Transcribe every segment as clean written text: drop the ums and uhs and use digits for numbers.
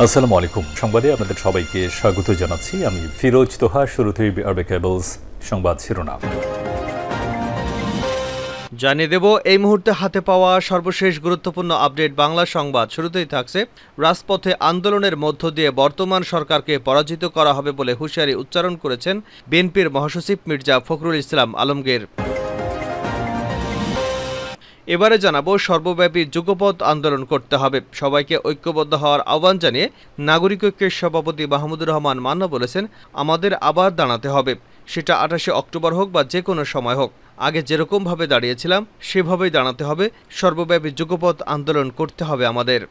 আসসালামু আলাইকুম। সংবাদে আপনাদের সবাইকে স্বাগত জানাচ্ছি। আমি ফিরোজ তোহা। শুরুতেই আরবে কেবলস সংবাদ শিরোনাম জানিয়ে দেব এই মুহূর্তে হাতে পাওয়া সর্বশেষ গুরুত্বপূর্ণ আপডেট বাংলা সংবাদ। শুরুতেই থাকছে রাজপথে আন্দোলনের মধ্য দিয়ে বর্তমান সরকারকে পরাজিত করা হবে বলে হুঁশিয়ারি উচ্চারণ করেছেন বিএনপির মহাসচিব মির্জা ফখরুল ইসলাম আলমগীর। এবারে জানাবো সর্বব্যাপী যুগপৎ আন্দোলন করতে হবে, সবাইকে ঐক্যবদ্ধ হওয়ার আহ্বান জানিয়ে নাগরিক ঐক্যের সভাপতি মাহমুদুর রহমান মান্না বলেছেন, আমাদের আবার দাঁড়াতে হবে, সেটা 28শে অক্টোবর হোক বা যে কোনো সময় হোক। আগে যেরকমভাবে দাঁড়িয়েছিলাম সেভাবেই দাঁড়াতে হবে, সর্বব্যাপী যুগপৎ আন্দোলন করতে হবে আমাদের।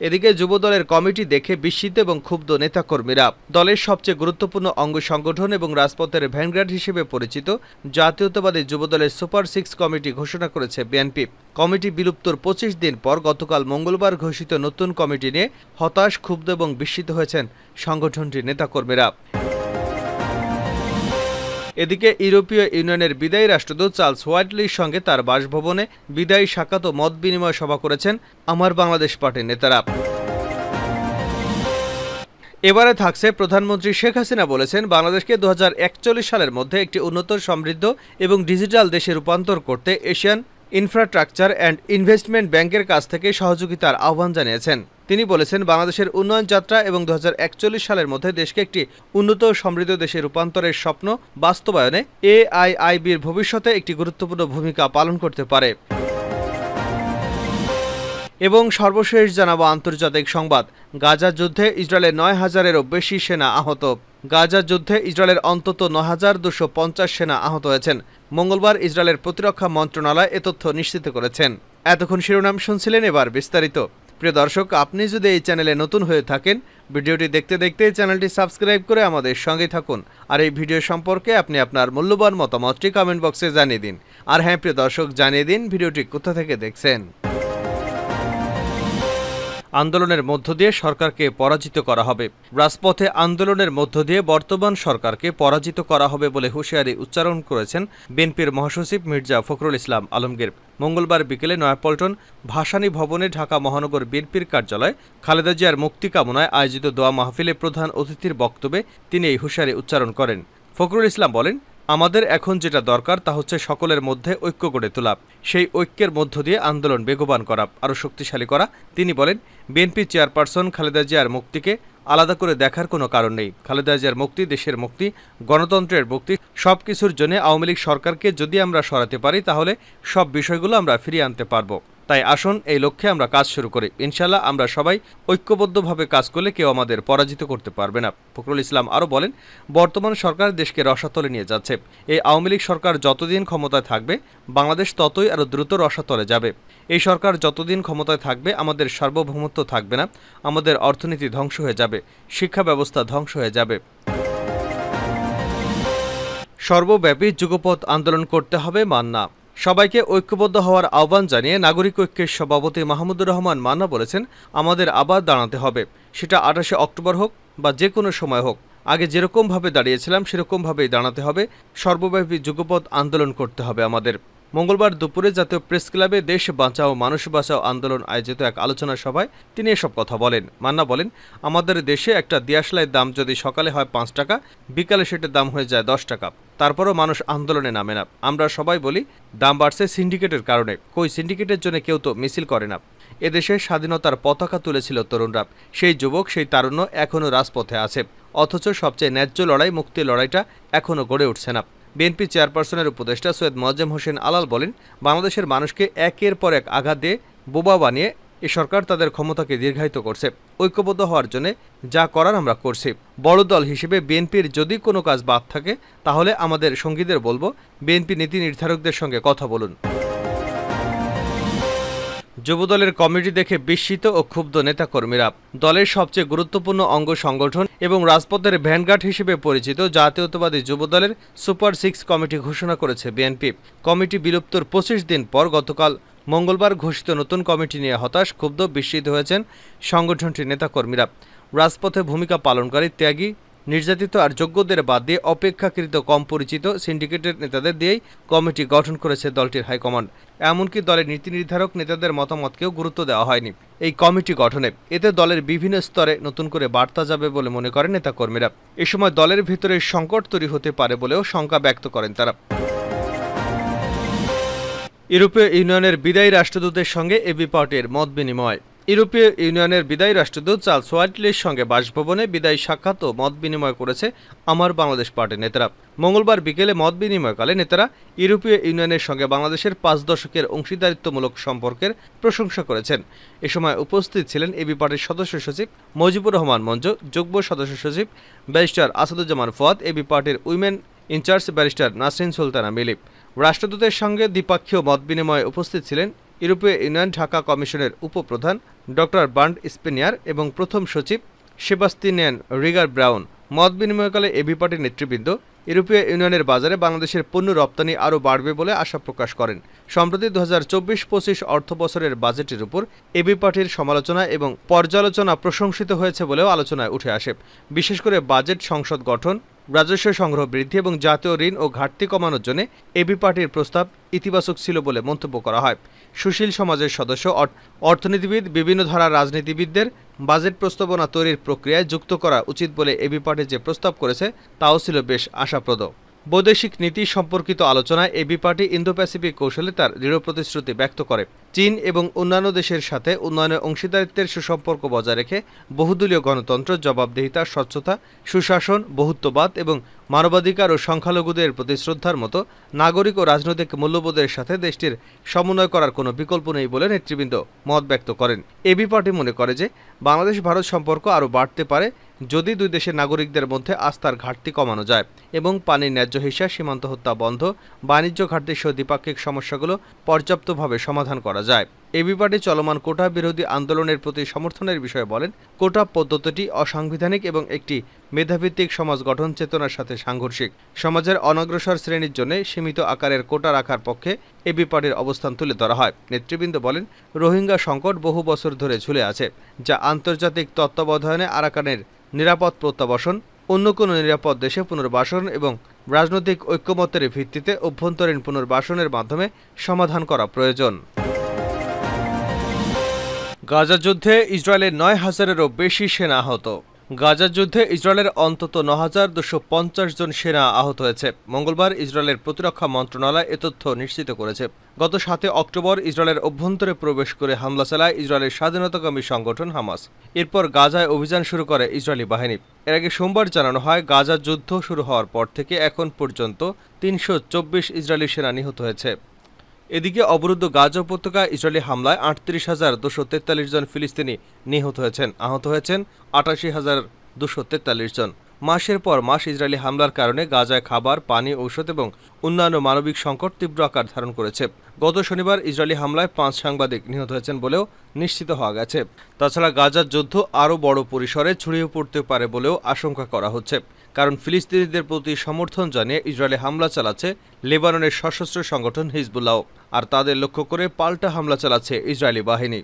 এদিকে যুবদলের কমিটি দেখে বিস্মিত এবং ক্ষুব্ধ নেতাকর্মীরা। দলের সবচেয়ে গুরুত্বপূর্ণ অঙ্গ সংগঠন এবং রাজপথের ভ্যানগার্ড হিসেবে পরিচিত জাতীয়তাবাদী যুবদলের সুপার 6 কমিটি ঘোষণা করেছে বিএনপি। কমিটি বিলুপ্তর 25 দিন পর গতকাল মঙ্গলবার ঘোষিত নতুন কমিটি নিয়ে হতাশ, ক্ষুব্ধ এবং বিস্মিত হয়েছেন সংগঠনটির নেতাকর্মীরা। এদিকে ইউরোপীয় ইউনিয়নের বিদায়ী রাষ্ট্রদূত চার্লস হোয়াইটলির সঙ্গে তার বাসভবনে বিদায়ী সাক্ষাৎ ও মত বিনিময় সভা করেছেন আমার বাংলাদেশ পার্টির নেতারা। এবারে থাকছে প্রধানমন্ত্রী শেখ হাসিনা বলেছেন, বাংলাদেশকে 2041 সালের মধ্যে একটি উন্নত, সমৃদ্ধ এবং ডিজিটাল দেশে রূপান্তর করতে এশিয়ান ইনফ্রাস্ট্রাকচার অ্যান্ড ইনভেস্টমেন্ট ব্যাংকের কাছ থেকে সহযোগিতার আহ্বান জানিয়েছেন। তিনি বলেছেন, বাংলাদেশের উন্নয়ন যাত্রা এবং 2041 সালের মধ্যে দেশকে একটি উন্নত ও সমৃদ্ধ দেশে রূপান্তরের স্বপ্ন বাস্তবায়নে AIIBর ভবিষ্যতে একটি গুরুত্বপূর্ণ ভূমিকা পালন করতে পারে। এবং সর্বশেষ জানাবো আন্তর্জাতিক সংবাদ। গাজা যুদ্ধে ইসরায়েলের 9,000-এরও বেশি সেনা আহত। গাজা যুদ্ধে ইসরায়েলের অন্তত 9,250 সেনা আহত হয়েছেন। মঙ্গলবার ইসরায়েলের প্রতিরক্ষা মন্ত্রণালয় এ তথ্য নিশ্চিত করেছেন। এতক্ষণ শিরোনাম শুনছিলেন, এবার বিস্তারিত। প্রিয় দর্শক, আপনি যদি এই চ্যানেলে নতুন হয়ে থাকেন, ভিডিওটি দেখতে দেখতে চ্যানেলটি সাবস্ক্রাইব করে আমাদের সঙ্গে থাকুন। আর এই ভিডিও সম্পর্কে আপনি আপনার মূল্যবান মতামতটি কমেন্ট বক্সে জানিয়ে দিন। আর হ্যাঁ প্রিয় দর্শক, জানিয়ে দিন ভিডিওটি কোথা থেকে দেখছেন। আন্দোলনের মধ্য দিয়ে সরকারকে পরাজিত করা হবে। রাজপথে আন্দোলনের মধ্য দিয়ে বর্তমান সরকারকে পরাজিত করা হবে বলে হুঁশিয়ারি উচ্চারণ করেছেন বিএনপির মহাসচিব মির্জা ফখরুল ইসলাম আলমগীর। মঙ্গলবার বিকেলে নয়াপল্টন ভাসানী ভবনে ঢাকা মহানগর বিএনপির কার্যালয়ে খালেদা জিয়ার মুক্তি কামনায় আয়োজিত দোয়া মাহফিলে প্রধান অতিথির বক্তব্যে তিনি এই হুঁশিয়ারি উচ্চারণ করেন। ফখরুল ইসলাম বলেন, আমাদের এখন যেটা দরকার তা হচ্ছে সকলের মধ্যে ঐক্য গড়ে তোলা, সেই ঐক্যের মধ্য দিয়ে আন্দোলন বেগবান করা, আরও শক্তিশালী করা। তিনি বলেন, বিএনপি চেয়ারপারসন খালেদা জিয়ার মুক্তিকে আলাদা করে দেখার কোনো কারণ নেই। খালেদা জিয়ার মুক্তি দেশের মুক্তি, গণতন্ত্রের মুক্তি, সব কিছুর জন্য আওয়ামী লীগ সরকারকে যদি আমরা সরাতে পারি তাহলে সব বিষয়গুলো আমরা ফিরিয়ে আনতে পারবো। তাই আসুন এই লক্ষ্যে আমরা কাজ শুরু করি। ইনশাল্লাহ আমরা সবাই ঐক্যবদ্ধভাবে কাজ করলে কেউ আমাদের পরাজিত করতে পারবে না। ফখরুল ইসলাম আরও বলেন, বর্তমান সরকার দেশকে রসাতলে নিয়ে যাচ্ছে। এই আওয়ামী লীগ সরকার যতদিন ক্ষমতায় থাকবে বাংলাদেশ ততই আরও দ্রুত রসাতলে যাবে। এই সরকার যতদিন ক্ষমতায় থাকবে আমাদের সার্বভৌমত্ব থাকবে না, আমাদের অর্থনীতি ধ্বংস হয়ে যাবে, শিক্ষা ব্যবস্থা ধ্বংস হয়ে যাবে। সর্বব্যাপী যুগপৎ আন্দোলন করতে হবে মান্না। সবাইকে ঐক্যবদ্ধ হওয়ার আহ্বান জানিয়ে নাগরিক ঐক্যের সভাপতি মাহমুদুর রহমান মান্না বলেছেন, আমাদের আবার দাঁড়াতে হবে, সেটা 28শে অক্টোবর হোক বা যে কোনো সময় হোক। আগে যেরকমভাবে দাঁড়িয়েছিলাম সেরকমভাবেই দাঁড়াতে হবে, সর্বব্যাপী যুগপৎ আন্দোলন করতে হবে আমাদের। মঙ্গলবার দুপুরে জাতীয় প্রেস ক্লাবে দেশ বাঁচাও মানুষ বাঁচাও আন্দোলন আয়োজিত এক আলোচনা সভায় তিনি এসব কথা বলেন। মান্না বলেন, আমাদের দেশে একটা দিয়াশলাইয়ের দাম যদি সকালে হয় 5 টাকা, বিকালে সেটার দাম হয়ে যায় 10 টাকা, তারপরও মানুষ আন্দোলনে নামে না। আমরা সবাই বলি দাম বাড়ছে সিন্ডিকেটের কারণে। কই সিন্ডিকেটের জন্য কেউ তো মিছিল করে না। এদেশে স্বাধীনতার পতাকা তুলেছিল তরুণরা, সেই যুবক সেই তারুণ্য এখনও রাজপথে আছে, অথচ সবচেয়ে ন্যায্য লড়াই, মুক্তির লড়াইটা এখনও গড়ে উঠছে না। বিএনপি চেয়ারপারসনের উপদেষ্টা সৈয়দ মোয়াজ্জেম হোসেন আলাল বলেন, বাংলাদেশের মানুষকে একের পর এক আঘাত দিয়ে বোবা বানিয়ে এ সরকার তাদের ক্ষমতাকে দীর্ঘায়িত করছে। ঐক্যবদ্ধ হওয়ার জন্য যা করার আমরা করছি। বড় দল হিসেবে বিএনপির যদি কোনো কাজ বাদ থাকে তাহলে আমাদের সঙ্গীদের বলবো, বিএনপি নীতি নির্ধারকদের সঙ্গে কথা বলুন। যুবদলের কমিটি দেখে বিস্মিত ও ক্ষুব্ধ নেতাকর্মীরা। দলের সবচেয়ে গুরুত্বপূর্ণ অঙ্গ সংগঠন এবং রাজপথের ভ্যানগার্ড হিসেবে পরিচিত জাতীয়তাবাদী যুবদলের সুপার 6 কমিটি ঘোষণা করেছে বিএনপি। কমিটি বিলুপ্তর 25 দিন পর গতকাল মঙ্গলবার ঘোষিত নতুন কমিটি নিয়ে হতাশ, ক্ষুব্ধ, বিস্মিত হয়েছেন সংগঠনটির নেতাকর্মীরা। রাজপথে ভূমিকা পালনকারী ত্যাগী নির্যাতিত আর যোগ্যদের বাদ দিয়ে অপেক্ষাকৃত কম পরিচিত সিন্ডিকেটের নেতাদের দিয়েই কমিটি গঠন করেছে দলটির হাইকমান্ড। এমনকি দলের নীতি নির্ধারক নেতাদের মতামতকেও গুরুত্ব দেওয়া হয়নি এই কমিটি গঠনে। এতে দলের বিভিন্ন স্তরে নতুন করে বার্তা যাবে বলে মনে করেন নেতাকর্মীরা। এ সময় দলের ভেতরে সংকট তৈরি হতে পারে বলেও শঙ্কা ব্যক্ত করেন তারা। ইউরোপীয় ইউনিয়নের বিদায়ী রাষ্ট্রদূতের সঙ্গে এবি পার্টির মত বিনিময়। ইউরোপীয় ইউনিয়নের বিদায়ী রাষ্ট্রদূত চার্লস হোয়াইটলির সঙ্গে বাসভবনে বিদায়ী সাক্ষাৎ ও মত বিনিময় করেছে আমার বাংলাদেশ পার্টির নেতারা। মঙ্গলবার বিকেলে মত বিনিময়কালে নেতারা ইউরোপীয় ইউনিয়নের সঙ্গে বাংলাদেশের 5 দশকের অংশীদারিত্বমূলক সম্পর্কের প্রশংসা করেছেন। এ সময় উপস্থিত ছিলেন এবি পার্টির সদস্য সচিব মজিবুর রহমান মঞ্জু, যুগ্ম সদস্য সচিব ব্যারিস্টার আসাদুজ্জামান ফুয়াদ, এবি পার্টির women incharge barrister Nasrin Sultana মিলিপ। রাষ্ট্রদূতের সঙ্গে দ্বিপাক্ষীয় মত বিনিময়ে উপস্থিত ছিলেন ইউরোপীয় ইউনিয়ন ঢাকা কমিশনের উপপ্রধান ডক্টর বার্ন্ড স্পেনিয়ার এবং প্রথম সচিব সেবাস্তিয়ান রিগার ব্রাউন। মত বিনিময়কালে এবি পার্টির নেতৃবৃন্দ ইউরোপীয় ইউনিয়নের বাজারে বাংলাদেশের পণ্য রপ্তানি আরও বাড়বে বলে আশা প্রকাশ করেন। সম্প্রতি 2024-25 অর্থবছরের বাজেটের উপর এবি পার্টির সমালোচনা এবং পর্যালোচনা প্রশংসিত হয়েছে বলেও আলোচনায় উঠে আসে। বিশেষ করে বাজেট সংসদ গঠন, রাজস্ব সংগ্রহ বৃদ্ধি এবং জাতীয় ঋণ ও ঘাটতি কমানোর জন্য এবি পার্টির প্রস্তাব ইতিবাচক ছিল বলে মন্তব্য করা হয়। সুশীল সমাজের সদস্য অর্থনীতিবিদ, বিভিন্ন ধারার রাজনীতিবিদদের বাজেট প্রস্তাবনা তৈরির প্রক্রিয়ায় যুক্ত করা উচিত বলে এবি পার্টি যে প্রস্তাব করেছে তাও ছিল বেশ আশাপ্রদ। বৈদেশিক নীতি সম্পর্কিত আলোচনায় এবি পার্টি ইন্দো প্যাসিফিক কৌশলে তার দৃঢ় প্রতিশ্রুতি ব্যক্ত করে। চীন এবং অন্যান্য দেশের সাথে উন্নয়নের অংশীদারিত্বের সুসম্পর্ক বজায় রেখে বহুদলীয় গণতন্ত্র, জবাবদিহিতা, স্বচ্ছতা, সুশাসন, বহুত্ববাদ এবং মানবাধিকার ও সংখ্যালঘুদের প্রতি শ্রদ্ধার মতো নাগরিক ও রাজনৈতিক মূল্যবোধের সাথে দেশটির সমন্বয় করার কোনো বিকল্প নেই বলে নেতৃবৃন্দ মত ব্যক্ত করেন। এবি পার্টি মনে করে যে বাংলাদেশ ভারত সম্পর্ক আরও বাড়তে পারে যদি দুই দেশের নাগরিকদের মধ্যে আস্থার ঘাটতি কমানো যায় এবং পানির ন্যায্য হিসা, সীমান্ত হত্যা বন্ধ, বাণিজ্য ঘাটতি সহ দ্বিপাক্ষিক সমস্যাগুলো পর্যাপ্তভাবে সমাধান করা যায়। এবি পার্টি চলমান কোটা বিরোধী আন্দোলনের প্রতি সমর্থনের বিষয়ে বলেন, কোটা পদ্ধতিটি অসাংবিধানিক এবং একটি মেধাভিত্তিক সমাজ গঠন চেতনার সাথে সাংঘর্ষিক। সমাজের অনগ্রসর শ্রেণীর জন্য সীমিত আকারের কোটা রাখার পক্ষে এবি পার্টির অবস্থান তুলে ধরা হয়। নেতৃবৃন্দ বলেন, রোহিঙ্গা সংকট বহু বছর ধরে ঝুলে আছে, যা আন্তর্জাতিক তত্ত্বাবধানে আরাকানের নিরাপদ প্রত্যাবাসন, অন্য কোনো নিরাপদ দেশে পুনর্বাসন এবং রাজনৈতিক ঐক্যমত্যের ভিত্তিতে অভ্যন্তরীণ পুনর্বাসনের মাধ্যমে সমাধান করা প্রয়োজন। গাজা যুদ্ধে ইসরায়েলের 9,000-এরও বেশি সেনা আহত। গাজা যুদ্ধে ইসরায়েলের অন্তত 9,250 জন সেনা আহত হয়েছে। মঙ্গলবার ইসরায়েলের প্রতিরক্ষা মন্ত্রণালয় এ তথ্য নিশ্চিত করেছে। গত 7 অক্টোবর ইসরায়েলের অভ্যন্তরে প্রবেশ করে হামলা চালায় ইসরায়েলের স্বাধীনতাকামী সংগঠন হামাস। এরপর গাজায় অভিযান শুরু করে ইসরায়েলি বাহিনী। এর আগে সোমবার জানানো হয়, গাজা যুদ্ধ শুরু হওয়ার পর থেকে এখন পর্যন্ত 324 ইসরায়েলি সেনা নিহত হয়েছে। এদিকে অবরুদ্ধ গাজা উপত্যকায় ইসরায়েলি হামলায় 38,243 জন ফিলিস্তিনি নিহত হয়েছেন। আহত হয়েছেন 88,243 জন। মাসের পর মাস ইসরায়েলি হামলার কারণে গাজায় খাবার, পানি, ঔষধ এবং অন্যান্য মানবিক সংকট তীব্র আকার ধারণ করেছে। গত শনিবার ইসরায়েলি হামলায় 5 সাংবাদিক নিহত হয়েছেন বলেও নিশ্চিত হওয়া গেছে। তাছাড়া গাজার যুদ্ধ আরও বড় পরিসরে ছড়িয়ে পড়তে পারে বলেও আশঙ্কা করা হচ্ছে, কারণ ফিলিস্তিনিদের প্রতি সমর্থন জানিয়ে ইসরায়েলে হামলা চালাচ্ছে লেবাননের সশস্ত্র সংগঠন হিজবুল্লাহ, আর তাদের লক্ষ্য করে পাল্টা হামলা চালাচ্ছে ইসরায়েলি বাহিনী।